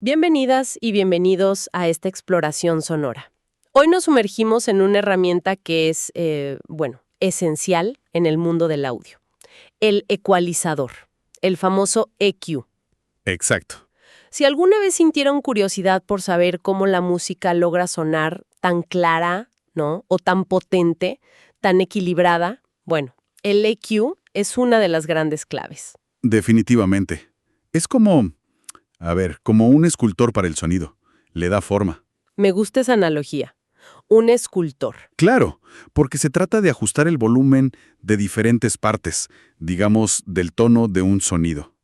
Bienvenidas y bienvenidos a esta exploración sonora. Hoy nos sumergimos en una herramienta que es, esencial en el mundo del audio. El ecualizador, el famoso EQ. Exacto. Si alguna vez sintieron curiosidad por saber cómo la música logra sonar tan clara, ¿no? O tan potente, tan equilibrada, bueno, el EQ es una de las grandes claves. Definitivamente. Es como un escultor para el sonido. Le da forma. Me gusta esa analogía. Un escultor. Claro, porque se trata de ajustar el volumen de diferentes partes, digamos, del tono de un sonido.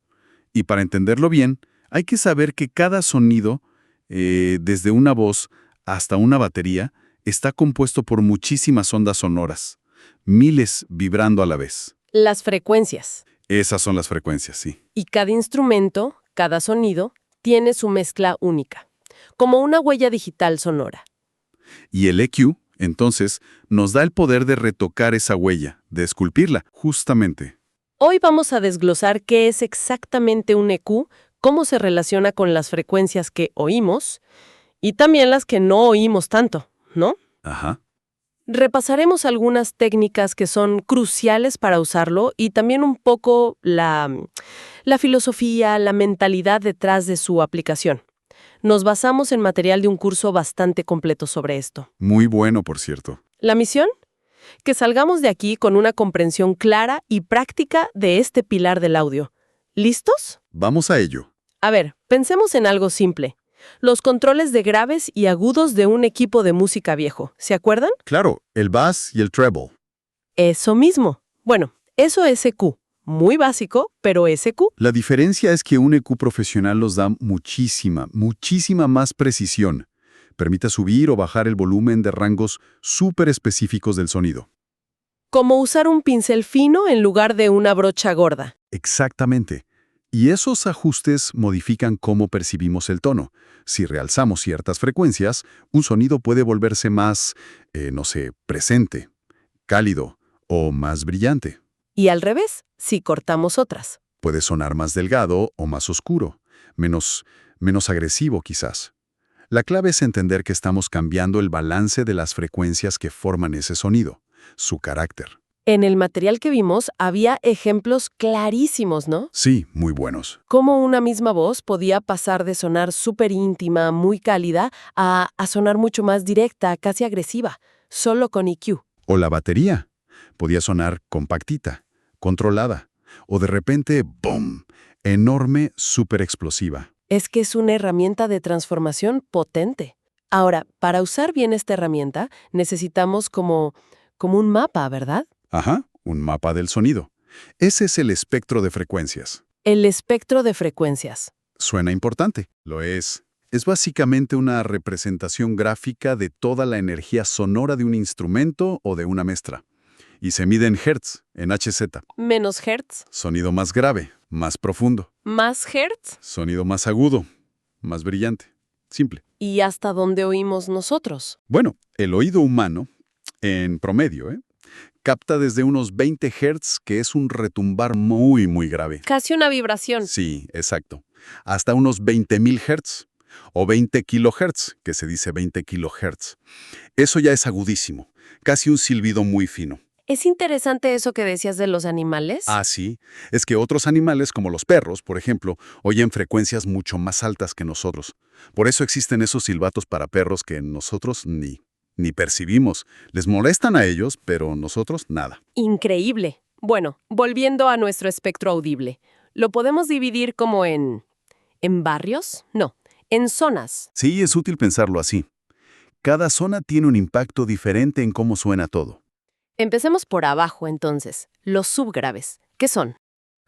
Y para entenderlo bien, hay que saber que cada sonido, desde una voz hasta una batería, está compuesto por muchísimas ondas sonoras, miles vibrando a la vez. Las frecuencias. Esas son las frecuencias, sí. Y cada instrumento, cada sonido, tiene su mezcla única, como una huella digital sonora. Y el EQ, entonces, nos da el poder de retocar esa huella, de esculpirla, justamente. Hoy vamos a desglosar qué es exactamente un EQ, cómo se relaciona con las frecuencias que oímos y también las que no oímos tanto, ¿no? Ajá. Repasaremos algunas técnicas que son cruciales para usarlo y también un poco la filosofía, la mentalidad detrás de su aplicación. Nos basamos en material de un curso bastante completo sobre esto. Muy bueno, por cierto. ¿La misión? Que salgamos de aquí con una comprensión clara y práctica de este pilar del audio. ¿Listos? Vamos a ello. A ver, pensemos en algo simple. Los controles de graves y agudos de un equipo de música viejo. ¿Se acuerdan? Claro, el bass y el treble. Eso mismo. Bueno, eso es EQ. Muy básico, pero es EQ. La diferencia es que un EQ profesional nos da muchísima más precisión. Permite subir o bajar el volumen de rangos súper específicos del sonido. Como usar un pincel fino en lugar de una brocha gorda. Exactamente. Y esos ajustes modifican cómo percibimos el tono. Si realzamos ciertas frecuencias, un sonido puede volverse más, presente, cálido o más brillante. Y al revés, si cortamos otras. Puede sonar más delgado o más oscuro, menos agresivo quizás. La clave es entender que estamos cambiando el balance de las frecuencias que forman ese sonido, su carácter. En el material que vimos había ejemplos clarísimos, ¿no? Sí, muy buenos. Cómo una misma voz podía pasar de sonar súper íntima, muy cálida, a sonar mucho más directa, casi agresiva, solo con EQ. O la batería. Podía sonar compactita, controlada, o de repente, ¡boom!, enorme, súper explosiva. Es que es una herramienta de transformación potente. Ahora, para usar bien esta herramienta, necesitamos como un mapa, ¿verdad? Ajá, un mapa del sonido. Ese es el espectro de frecuencias. El espectro de frecuencias. Suena importante. Lo es. Es básicamente una representación gráfica de toda la energía sonora de un instrumento o de una mezcla. Y se mide en hertz, en Hz. Menos hertz. Sonido más grave, más profundo. Más hertz. Sonido más agudo, más brillante. Simple. ¿Y hasta dónde oímos nosotros? Bueno, el oído humano, en promedio, capta desde unos 20 Hz, que es un retumbar muy grave. Casi una vibración. Sí, exacto. Hasta unos 20.000 Hz o 20 kHz, que se dice 20 kHz. Eso ya es agudísimo, casi un silbido muy fino. Es interesante eso que decías de los animales. Ah, sí. Es que otros animales, como los perros, por ejemplo, oyen frecuencias mucho más altas que nosotros. Por eso existen esos silbatos para perros que nosotros ni percibimos. Les molestan a ellos, pero nosotros nada. Increíble. Bueno, volviendo a nuestro espectro audible, ¿lo podemos dividir como en barrios? No, en zonas. Sí, es útil pensarlo así. Cada zona tiene un impacto diferente en cómo suena todo. Empecemos por abajo, entonces. Los subgraves. ¿Qué son?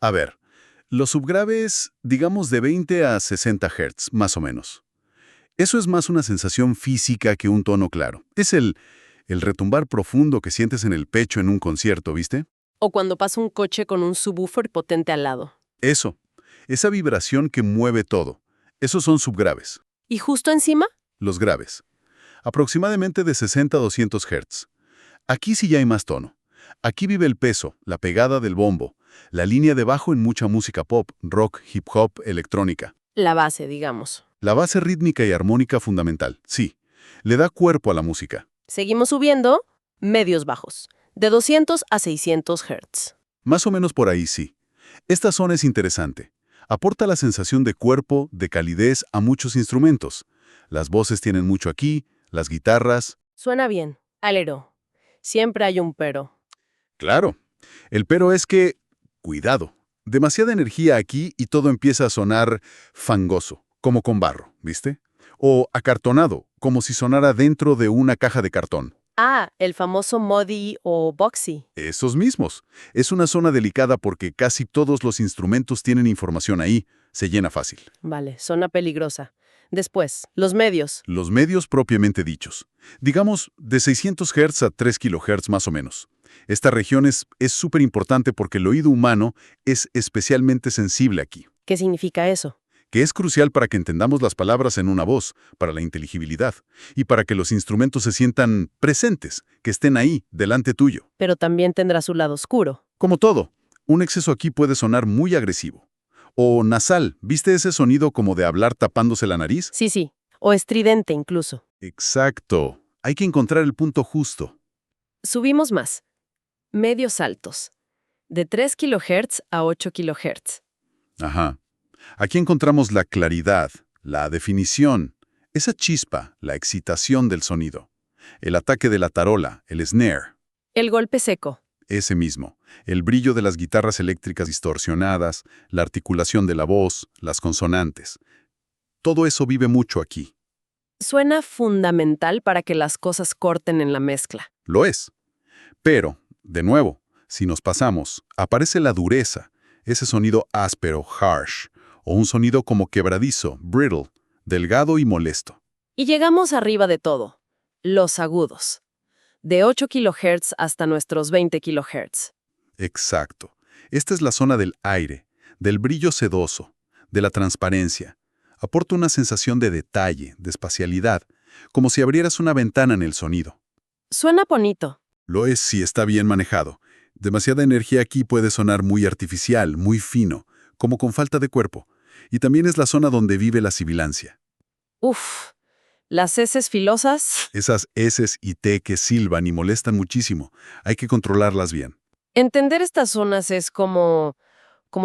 A ver, los subgraves, digamos de 20 a 60 Hz, más o menos. Eso es más una sensación física que un tono claro. Es el retumbar profundo que sientes en el pecho en un concierto, ¿viste? O cuando pasa un coche con un subwoofer potente al lado. Eso, esa vibración que mueve todo. Esos son subgraves. ¿Y justo encima? Los graves. Aproximadamente de 60 a 200 Hz. Aquí sí ya hay más tono. Aquí vive el peso, la pegada del bombo, la línea de bajo en mucha música pop, rock, hip hop, electrónica. La base, digamos. La base rítmica y armónica fundamental, sí. Le da cuerpo a la música. Seguimos subiendo, medios bajos, de 200 a 600 Hz. Más o menos por ahí, sí. Esta zona es interesante. Aporta la sensación de cuerpo, de calidez a muchos instrumentos. Las voces tienen mucho aquí, las guitarras. Suena bien, alero. Siempre hay un pero. Claro. El pero es que, cuidado, demasiada energía aquí y todo empieza a sonar fangoso, como con barro, ¿viste? O acartonado, como si sonara dentro de una caja de cartón. Ah, el famoso muddy o boxy. Esos mismos. Es una zona delicada porque casi todos los instrumentos tienen información ahí. Se llena fácil. Vale, zona peligrosa. Después, los medios. Los medios propiamente dichos. Digamos, de 600 Hz a 3 kHz más o menos. Esta región es súper importante porque el oído humano es especialmente sensible aquí, ¿Qué significa eso? que es crucial para que entendamos las palabras en una voz, para la inteligibilidad, y para que los instrumentos se sientan presentes, que estén ahí, delante tuyo. Pero también tendrá su lado oscuro. Como todo, un exceso aquí puede sonar muy agresivo. O nasal, ¿viste ese sonido como de hablar tapándose la nariz? Sí. O estridente incluso. Exacto. Hay que encontrar el punto justo. Subimos más. Medios altos. De 3 kHz a 8 kHz. Ajá. Aquí encontramos la claridad, la definición, esa chispa, la excitación del sonido. El ataque de la tarola, el snare. El golpe seco. Ese mismo. El brillo de las guitarras eléctricas distorsionadas, la articulación de la voz, las consonantes. Todo eso vive mucho aquí. Suena fundamental para que las cosas corten en la mezcla. Lo es. Pero, de nuevo, si nos pasamos, aparece la dureza, ese sonido áspero, harsh, o un sonido como quebradizo, brittle, delgado y molesto. Y llegamos arriba de todo. Los agudos. De 8 kHz hasta nuestros 20 kHz. Exacto. Esta es la zona del aire, del brillo sedoso, de la transparencia. Aporta una sensación de detalle, de espacialidad, como si abrieras una ventana en el sonido. Suena bonito. Lo es si está bien manejado. Demasiada energía aquí puede sonar muy artificial, muy fino, como con falta de cuerpo. Y también es la zona donde vive la sibilancia. Uf. Las heces filosas. Esas S y T que silban y molestan muchísimo. Hay que controlarlas bien. Entender estas zonas es como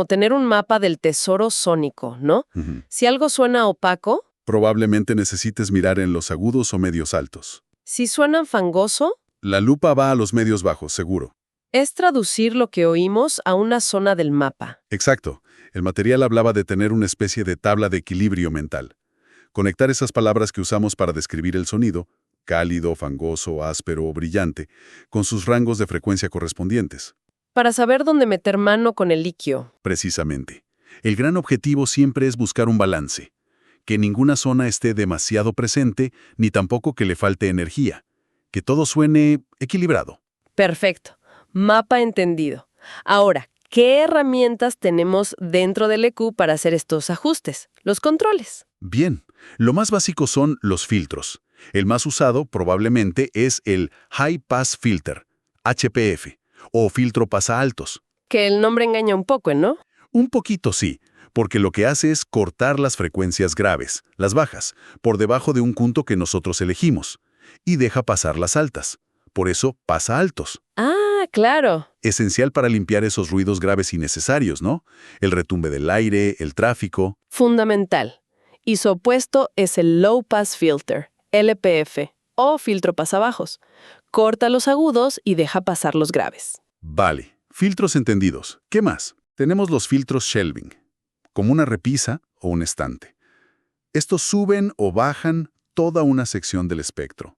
tener un mapa del tesoro sónico, ¿no? Ujú. Si algo suena opaco, Probablemente necesites mirar en los agudos o medios altos. si suena fangoso, La lupa va a los medios bajos, seguro. es traducir lo que oímos a una zona del mapa. Exacto. El material hablaba de tener una especie de tabla de equilibrio mental. Conectar esas palabras que usamos para describir el sonido, cálido, fangoso, áspero o brillante, con sus rangos de frecuencia correspondientes. Para saber dónde meter mano con el liquio. Precisamente. El gran objetivo siempre es buscar un balance. Que ninguna zona esté demasiado presente, ni tampoco que le falte energía. Que todo suene equilibrado. Perfecto. Mapa entendido. Ahora, ¿qué herramientas tenemos dentro del EQ para hacer estos ajustes? Los controles. Bien, lo más básico son los filtros. El más usado probablemente es el High Pass Filter, HPF, o filtro pasaaltos. Que el nombre engaña un poco, ¿no? Un poquito sí, porque lo que hace es cortar las frecuencias graves, las bajas, por debajo de un punto que nosotros elegimos, y deja pasar las altas. Por eso pasa altos. Ah, claro. Esencial para limpiar esos ruidos graves innecesarios, ¿no? El retumbe del aire, el tráfico. Fundamental. Y su opuesto es el Low Pass Filter, LPF, o filtro pasabajos. Corta los agudos y deja pasar los graves. Vale, filtros entendidos. ¿Qué más? Tenemos los filtros shelving, como una repisa o un estante. Estos suben o bajan toda una sección del espectro.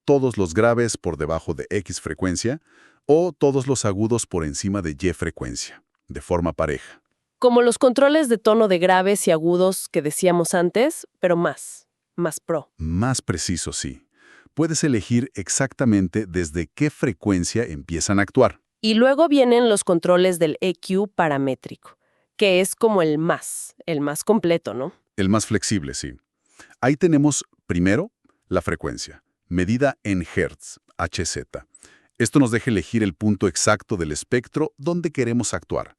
Todos los graves por debajo de X frecuencia o todos los agudos por encima de Y frecuencia, de forma pareja. Como los controles de tono de graves y agudos que decíamos antes, pero más pro. Más preciso, sí. Puedes elegir exactamente desde qué frecuencia empiezan a actuar. Y luego vienen los controles del EQ paramétrico, que es como el más completo, ¿no? El más flexible, sí. Ahí tenemos, primero, la frecuencia, medida en Hertz, Hz. Esto nos deja elegir el punto exacto del espectro donde queremos actuar,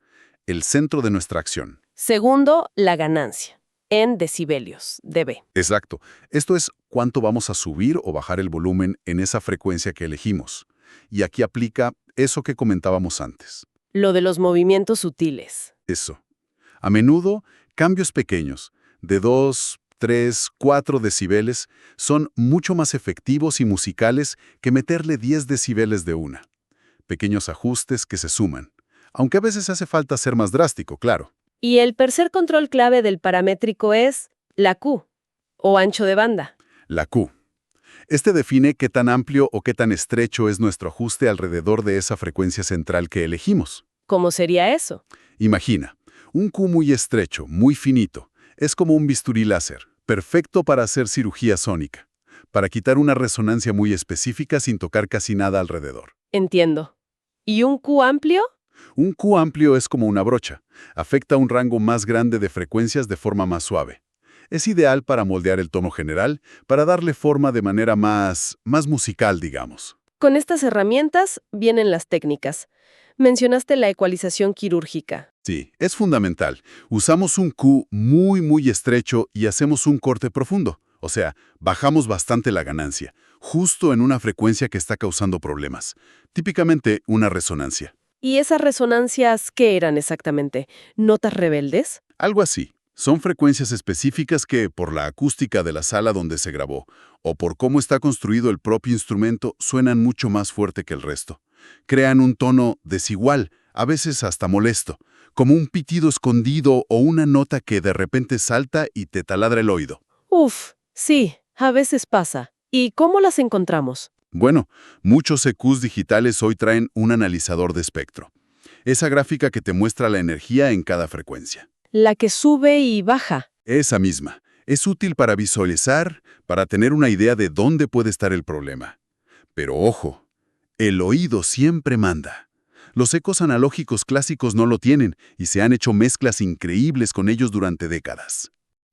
el centro de nuestra acción. Segundo, la ganancia. en decibelios, dB. Exacto. Esto es cuánto vamos a subir o bajar el volumen en esa frecuencia que elegimos. Y aquí aplica eso que comentábamos antes. Lo de los movimientos sutiles. Eso. A menudo, cambios pequeños, de 2, 3, 4 decibeles, son mucho más efectivos y musicales que meterle 10 decibeles de una. Pequeños ajustes que se suman. Aunque a veces hace falta ser más drástico, claro. Y el tercer control clave del paramétrico es la Q, o ancho de banda. La Q. Este define qué tan amplio o qué tan estrecho es nuestro ajuste alrededor de esa frecuencia central que elegimos. ¿Cómo sería eso? Imagina, un Q muy estrecho, muy finito, es como un bisturí láser, perfecto para hacer cirugía sónica, para quitar una resonancia muy específica sin tocar casi nada alrededor. Entiendo. ¿Y un Q amplio? Un Q amplio es como una brocha, afecta un rango más grande de frecuencias de forma más suave. Es ideal para moldear el tono general, para darle forma de manera más musical, digamos. Con estas herramientas vienen las técnicas. Mencionaste la ecualización quirúrgica. Sí, es fundamental. Usamos un Q muy estrecho y hacemos un corte profundo. O sea, bajamos bastante la ganancia, justo en una frecuencia que está causando problemas. Típicamente una resonancia. ¿Y esas resonancias qué eran exactamente? ¿Notas rebeldes? Algo así. Son frecuencias específicas que, por la acústica de la sala donde se grabó, o por cómo está construido el propio instrumento, suenan mucho más fuerte que el resto. Crean un tono desigual, a veces hasta molesto, como un pitido escondido o una nota que de repente salta y te taladra el oído. Uf, sí, a veces pasa. ¿Y cómo las encontramos? Bueno, muchos EQs digitales hoy traen un analizador de espectro. Esa gráfica que te muestra la energía en cada frecuencia. La que sube y baja. Esa misma. Es útil para visualizar, para tener una idea de dónde puede estar el problema. Pero ojo, el oído siempre manda. Los ecos analógicos clásicos no lo tienen y se han hecho mezclas increíbles con ellos durante décadas.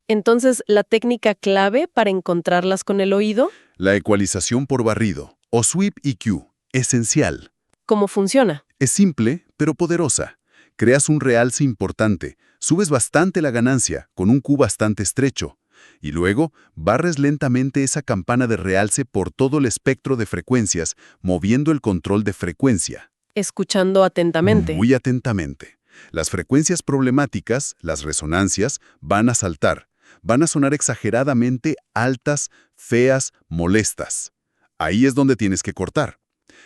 Entonces, ¿la técnica clave para encontrarlas con el oído? La ecualización por barrido, o sweep EQ, esencial. ¿Cómo funciona? Es simple, pero poderosa. Creas un realce importante, subes bastante la ganancia, con un Q bastante estrecho, y luego barres lentamente esa campana de realce por todo el espectro de frecuencias, moviendo el control de frecuencia. Escuchando atentamente. Muy atentamente. Las frecuencias problemáticas, las resonancias, van a saltar. Van a sonar exageradamente altas, feas, molestas. Ahí es donde tienes que cortar.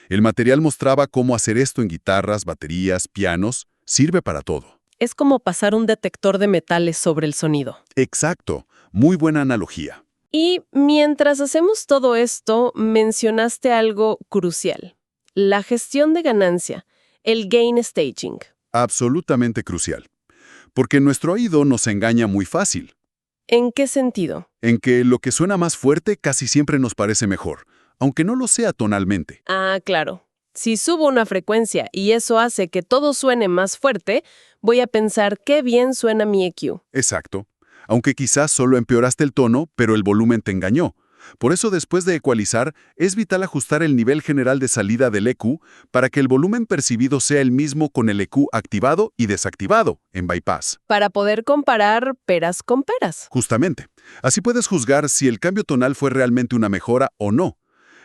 El material mostraba cómo hacer esto en guitarras, baterías, pianos. Sirve para todo. Es como pasar un detector de metales sobre el sonido. Exacto. Muy buena analogía. Y mientras hacemos todo esto, mencionaste algo crucial. La gestión de ganancia, el gain staging. Absolutamente crucial. Porque nuestro oído nos engaña muy fácil. ¿En qué sentido? En que lo que suena más fuerte casi siempre nos parece mejor, aunque no lo sea tonalmente. Ah, claro. Si subo una frecuencia y eso hace que todo suene más fuerte, voy a pensar qué bien suena mi EQ. Exacto. Aunque quizás solo empeoraste el tono, pero el volumen te engañó. Por eso, después de ecualizar, es vital ajustar el nivel general de salida del EQ para que el volumen percibido sea el mismo con el EQ activado y desactivado en bypass. Para poder comparar peras con peras. Justamente. Así puedes juzgar si el cambio tonal fue realmente una mejora o no.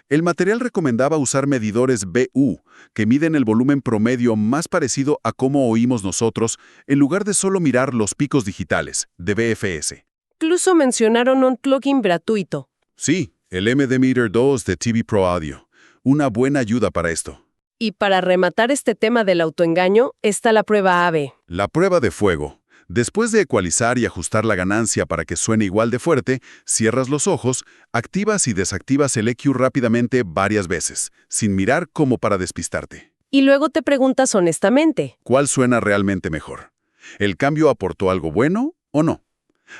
El material recomendaba usar medidores BU, que miden el volumen promedio más parecido a cómo oímos nosotros, en lugar de solo mirar los picos digitales, de BFS. Incluso mencionaron un plugin gratuito. Sí, el MD Meter 2 de TV Pro Audio. Una buena ayuda para esto. Y para rematar este tema del autoengaño, está la prueba AB. La prueba de fuego. Después de ecualizar y ajustar la ganancia para que suene igual de fuerte, cierras los ojos, activas y desactivas el EQ rápidamente varias veces, sin mirar como para despistarte. Y luego te preguntas honestamente. ¿Cuál suena realmente mejor? ¿El cambio aportó algo bueno o no?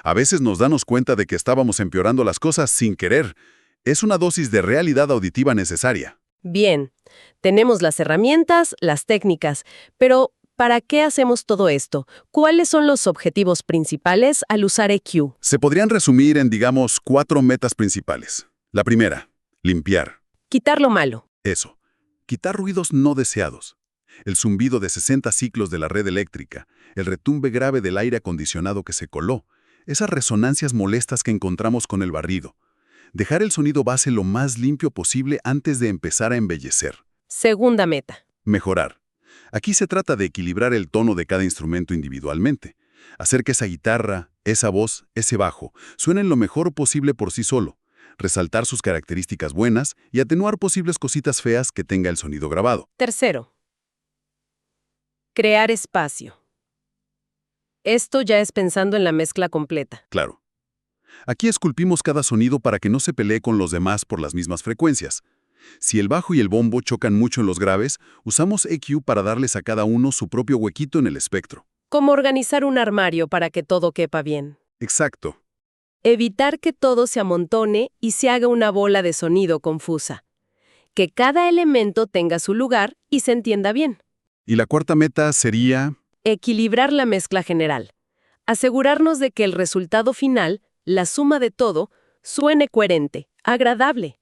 A veces nos damos cuenta de que estábamos empeorando las cosas sin querer. Es una dosis de realidad auditiva necesaria. Bien, tenemos las herramientas, las técnicas, pero ¿para qué hacemos todo esto? ¿Cuáles son los objetivos principales al usar EQ? Se podrían resumir en, digamos, 4 metas principales. La primera, limpiar. Quitar lo malo. Eso. Quitar ruidos no deseados. El zumbido de 60 ciclos de la red eléctrica, el retumbe grave del aire acondicionado que se coló. esas resonancias molestas que encontramos con el barrido. Dejar el sonido base lo más limpio posible antes de empezar a embellecer. Segunda meta. Mejorar. Aquí se trata de equilibrar el tono de cada instrumento individualmente. Hacer que esa guitarra, esa voz, ese bajo, suenen lo mejor posible por sí solo. Resaltar sus características buenas y atenuar posibles cositas feas que tenga el sonido grabado. Tercero. Crear espacio. Esto ya es pensando en la mezcla completa. Claro. Aquí esculpimos cada sonido para que no se pelee con los demás por las mismas frecuencias. Si el bajo y el bombo chocan mucho en los graves, usamos EQ para darles a cada uno su propio huequito en el espectro. Como organizar un armario para que todo quepa bien. Exacto. Evitar que todo se amontone y se haga una bola de sonido confusa. Que cada elemento tenga su lugar y se entienda bien. Y la cuarta meta sería... Equilibrar la mezcla general. Asegurarnos de que el resultado final, la suma de todo, suene coherente, agradable.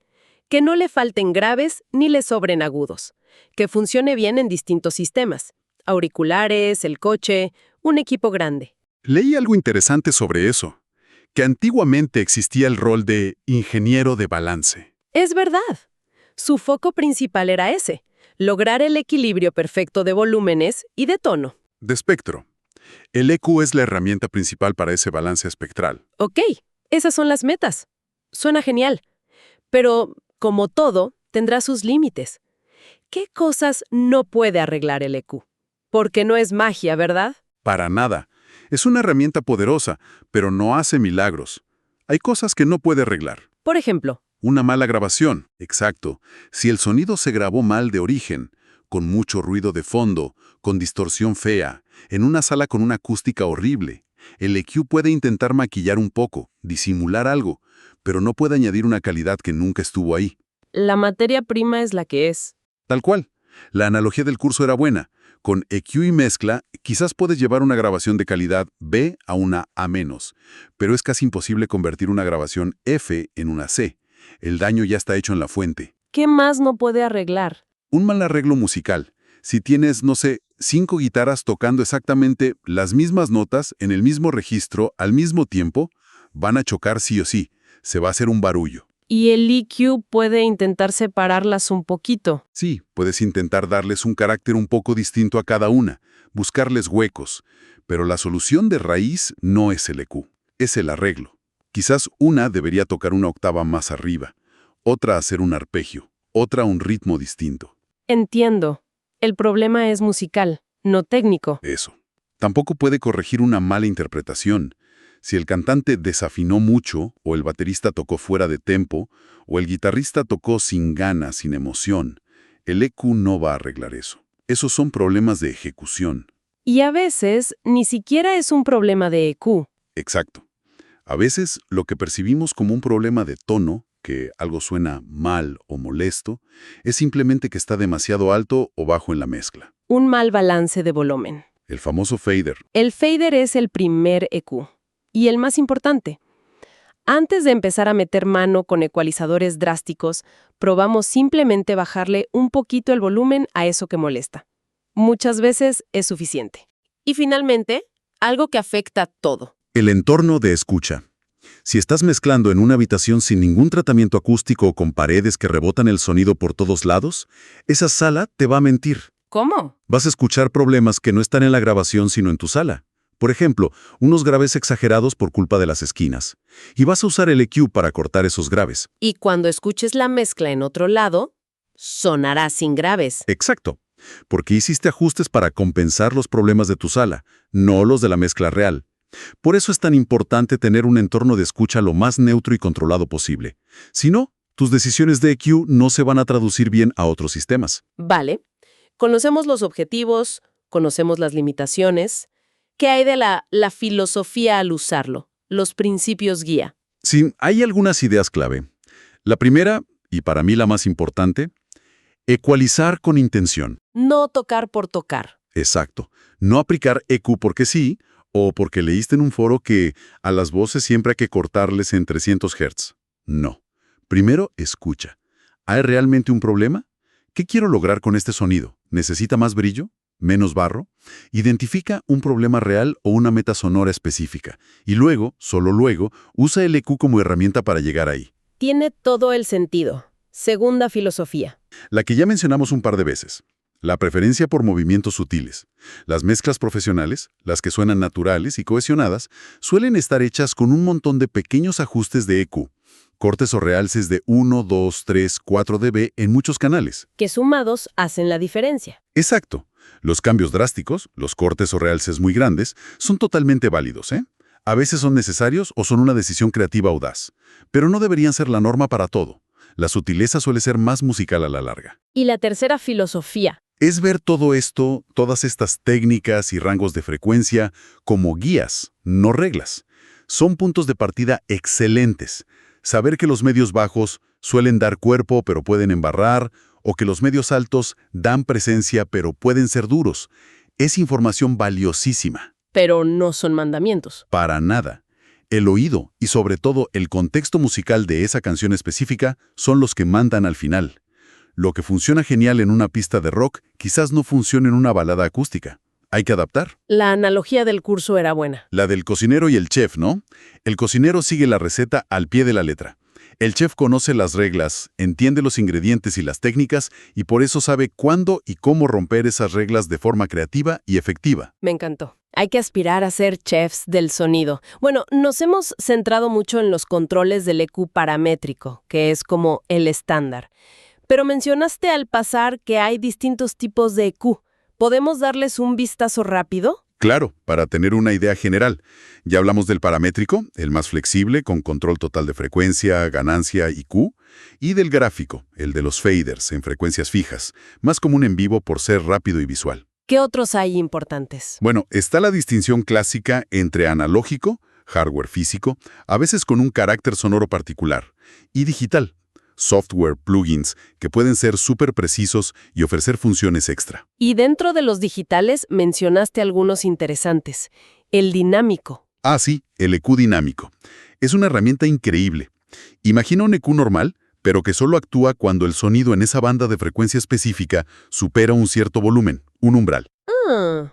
Que no le falten graves ni le sobren agudos. Que funcione bien en distintos sistemas. Auriculares, el coche, un equipo grande. Leí algo interesante sobre eso, que antiguamente existía el rol de ingeniero de balance. Es verdad. Su foco principal era ese, lograr el equilibrio perfecto de volúmenes y de tono. De espectro. El EQ es la herramienta principal para ese balance espectral. Ok, esas son las metas. Suena genial. Pero, como todo, tendrá sus límites. ¿Qué cosas no puede arreglar el EQ? Porque no es magia, ¿verdad? Para nada. Es una herramienta poderosa, pero no hace milagros. Hay cosas que no puede arreglar. Por ejemplo, Una mala grabación. Exacto. Si el sonido se grabó mal de origen, con mucho ruido de fondo, con distorsión fea, en una sala con una acústica horrible, el EQ puede intentar maquillar un poco, disimular algo, pero no puede añadir una calidad que nunca estuvo ahí. la materia prima es la que es. Tal cual. La analogía del curso era buena. Con EQ y mezcla, quizás puedes llevar una grabación de calidad B a una A-, pero es casi imposible convertir una grabación F en una C. El daño ya está hecho en la fuente. ¿Qué más no puede arreglar? Un mal arreglo musical. Si tienes, no sé, 5 guitarras tocando exactamente las mismas notas en el mismo registro al mismo tiempo, van a chocar sí o sí. Se va a hacer un barullo. Y el EQ puede intentar separarlas un poquito. Sí, puedes intentar darles un carácter un poco distinto a cada una, buscarles huecos, pero la solución de raíz no es el EQ, es el arreglo. Quizás una debería tocar una octava más arriba, otra hacer un arpegio, otra un ritmo distinto. Entiendo. El problema es musical, no técnico. Eso. Tampoco puede corregir una mala interpretación. Si el cantante desafinó mucho, o el baterista tocó fuera de tempo, o el guitarrista tocó sin ganas, sin emoción, el EQ no va a arreglar eso. Esos son problemas de ejecución. Y a veces ni siquiera es un problema de EQ. Exacto. A veces lo que percibimos como un problema de tono, que algo suena mal o molesto, es simplemente que está demasiado alto o bajo en la mezcla. Un mal balance de volumen. El famoso fader. El fader es el primer EQ. Y el más importante. Antes de empezar a meter mano con ecualizadores drásticos, probamos simplemente bajarle un poquito el volumen a eso que molesta. Muchas veces es suficiente. Y finalmente, algo que afecta todo. El entorno de escucha. Si estás mezclando en una habitación sin ningún tratamiento acústico o con paredes que rebotan el sonido por todos lados, esa sala te va a mentir. ¿Cómo? Vas a escuchar problemas que no están en la grabación sino en tu sala. Por ejemplo, unos graves exagerados por culpa de las esquinas. Y vas a usar el EQ para cortar esos graves. Y cuando escuches la mezcla en otro lado, sonará sin graves. Exacto. Porque hiciste ajustes para compensar los problemas de tu sala, no los de la mezcla real. Por eso es tan importante tener un entorno de escucha lo más neutro y controlado posible. Si no, tus decisiones de EQ no se van a traducir bien a otros sistemas. Vale. Conocemos los objetivos, conocemos las limitaciones. ¿Qué hay de la filosofía al usarlo? Los principios guía. Sí, hay algunas ideas clave. La primera, y para mí la más importante, ecualizar con intención. No tocar por tocar. Exacto. No aplicar EQ porque sí, o porque leíste en un foro que a las voces siempre hay que cortarles en 300 Hz. No. Primero, escucha. ¿Hay realmente un problema? ¿Qué quiero lograr con este sonido? ¿Necesita más brillo? menos barro, identifica un problema real o una meta sonora específica, y luego, solo luego, usa el EQ como herramienta para llegar ahí. Tiene todo el sentido. Segunda filosofía. La que ya mencionamos un par de veces. La preferencia por movimientos sutiles. Las mezclas profesionales, las que suenan naturales y cohesionadas, suelen estar hechas con un montón de pequeños ajustes de EQ, cortes o realces de 1, 2, 3, 4 dB en muchos canales. Que sumados hacen la diferencia. Exacto. Los cambios drásticos, los cortes o realces muy grandes, son totalmente válidos, ¿eh? A veces son necesarios o son una decisión creativa audaz, pero no deberían ser la norma para todo. La sutileza suele ser más musical a la larga. Y la tercera filosofía. Es ver todo esto, todas estas técnicas y rangos de frecuencia, como guías, no reglas. Son puntos de partida excelentes. Saber que los medios bajos suelen dar cuerpo pero pueden embarrar, o que los medios altos dan presencia pero pueden ser duros, es información valiosísima. Pero no son mandamientos. Para nada. El oído y sobre todo el contexto musical de esa canción específica son los que mandan al final. Lo que funciona genial en una pista de rock quizás no funcione en una balada acústica. Hay que adaptar. La analogía del curso era buena. La del cocinero y el chef, ¿no? El cocinero sigue la receta al pie de la letra. El chef conoce las reglas, entiende los ingredientes y las técnicas y por eso sabe cuándo y cómo romper esas reglas de forma creativa y efectiva. Me encantó. Hay que aspirar a ser chefs del sonido. Bueno, nos hemos centrado mucho en los controles del EQ paramétrico, que es como el estándar. Pero mencionaste al pasar que hay distintos tipos de EQ. ¿Podemos darles un vistazo rápido? Claro, para tener una idea general. Ya hablamos del paramétrico, el más flexible, con control total de frecuencia, ganancia y Q, y del gráfico, el de los faders, en frecuencias fijas, más común en vivo por ser rápido y visual. ¿Qué otros hay importantes? Bueno, está la distinción clásica entre analógico, hardware físico, a veces con un carácter sonoro particular, y digital, software, plugins, que pueden ser súper precisos y ofrecer funciones extra. Y dentro de los digitales mencionaste algunos interesantes. El dinámico. Ah, sí, el EQ dinámico. Es una herramienta increíble. Imagina un EQ normal, pero que solo actúa cuando el sonido en esa banda de frecuencia específica supera un cierto volumen, un umbral. Ah,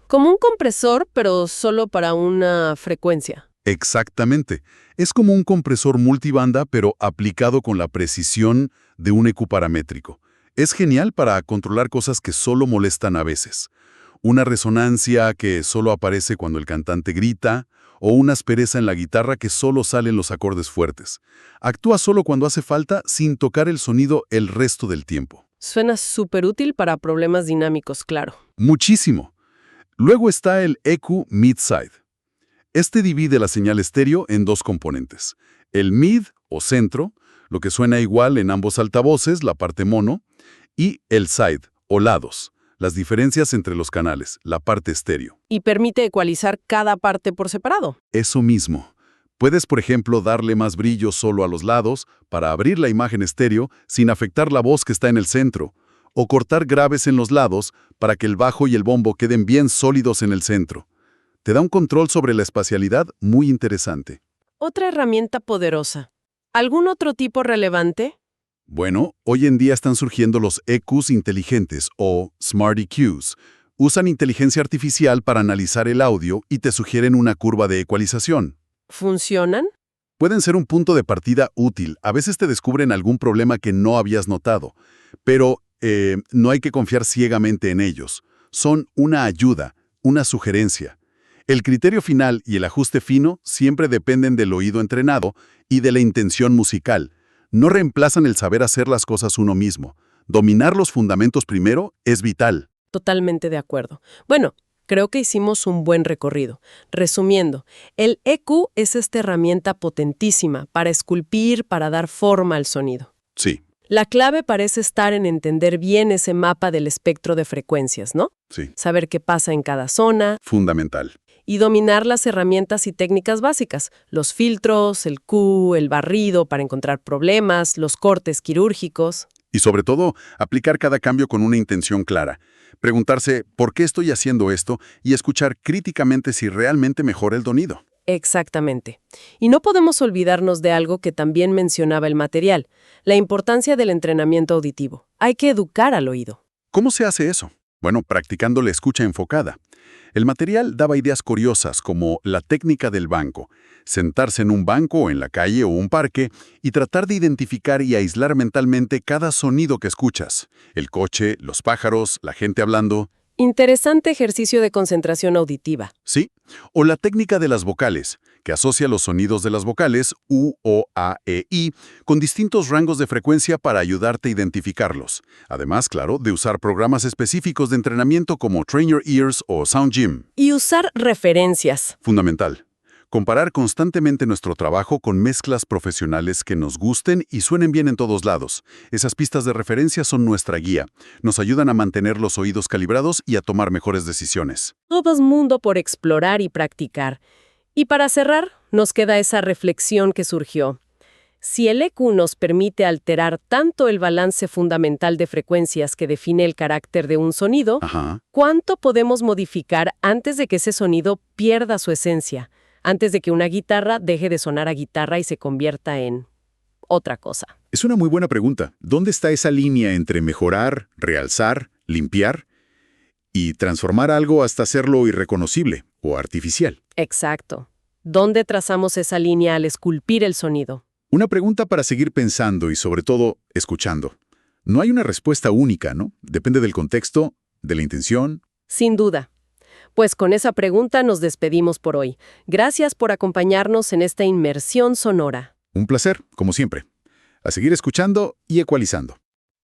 como un compresor, pero solo para una frecuencia. Exactamente. Es como un compresor multibanda, pero aplicado con la precisión de un EQ paramétrico. Es genial para controlar cosas que solo molestan a veces. Una resonancia que solo aparece cuando el cantante grita, o una aspereza en la guitarra que solo salen los acordes fuertes. Actúa solo cuando hace falta, sin tocar el sonido el resto del tiempo. Suena súper útil para problemas dinámicos, claro. Muchísimo. Luego está el EQ Mid-Side. Este divide la señal estéreo en dos componentes. El mid, o centro, lo que suena igual en ambos altavoces, la parte mono, y el side, o lados, las diferencias entre los canales, la parte estéreo. Y permite ecualizar cada parte por separado. Eso mismo. Puedes, por ejemplo, darle más brillo solo a los lados para abrir la imagen estéreo sin afectar la voz que está en el centro, o cortar graves en los lados para que el bajo y el bombo queden bien sólidos en el centro. Te da un control sobre la espacialidad muy interesante. Otra herramienta poderosa. ¿Algún otro tipo relevante? Bueno, hoy en día están surgiendo los EQs inteligentes o Smart EQs. Usan inteligencia artificial para analizar el audio y te sugieren una curva de ecualización. ¿Funcionan? Pueden ser un punto de partida útil. A veces te descubren algún problema que no habías notado, pero no hay que confiar ciegamente en ellos. Son una ayuda, una sugerencia. El criterio final y el ajuste fino siempre dependen del oído entrenado y de la intención musical. No reemplazan el saber hacer las cosas uno mismo. Dominar los fundamentos primero es vital. Totalmente de acuerdo. Bueno, creo que hicimos un buen recorrido. Resumiendo, el EQ es esta herramienta potentísima para esculpir, para dar forma al sonido. Sí, La clave parece estar en entender bien ese mapa del espectro de frecuencias, ¿no? sí. Saber qué pasa en cada zona Fundamental. y dominar las herramientas y técnicas básicas, los filtros, el Q, el barrido para encontrar problemas, los cortes quirúrgicos. Y sobre todo, aplicar cada cambio con una intención clara. Preguntarse, ¿por qué estoy haciendo esto? Y escuchar críticamente si realmente mejora el sonido. Exactamente. Y no podemos olvidarnos de algo que también mencionaba el material, la importancia del entrenamiento auditivo. Hay que educar al oído. ¿Cómo se hace eso? Bueno, practicando la escucha enfocada. El material daba ideas curiosas como la técnica del banco, sentarse en un banco, en la calle o un parque y tratar de identificar y aislar mentalmente cada sonido que escuchas. El coche, los pájaros, la gente hablando. Interesante ejercicio de concentración auditiva. ¿Sí? O la técnica de las vocales, que asocia los sonidos de las vocales U, O, A, E, I con distintos rangos de frecuencia para ayudarte a identificarlos. Además, claro, de usar programas específicos de entrenamiento como Train Your Ears o Sound Gym. Y usar referencias. Fundamental. Comparar constantemente nuestro trabajo con mezclas profesionales que nos gusten y suenen bien en todos lados. Esas pistas de referencia son nuestra guía. Nos ayudan a mantener los oídos calibrados y a tomar mejores decisiones. Todo es mundo por explorar y practicar. Y para cerrar, nos queda esa reflexión que surgió. Si el EQ nos permite alterar tanto el balance fundamental de frecuencias que define el carácter de un sonido, Ajá. ¿cuánto podemos modificar antes de que ese sonido pierda su esencia? Antes de que una guitarra deje de sonar a guitarra y se convierta en otra cosa. Es una muy buena pregunta. ¿Dónde está esa línea entre mejorar, realzar, limpiar y transformar algo hasta hacerlo irreconocible o artificial? Exacto. ¿Dónde trazamos esa línea al esculpir el sonido? Una pregunta para seguir pensando y sobre todo escuchando. No hay una respuesta única, ¿no? Depende del contexto, de la intención. Sin duda. Pues con esa pregunta nos despedimos por hoy. Gracias por acompañarnos en esta inmersión sonora. Un placer, como siempre. A seguir escuchando y ecualizando.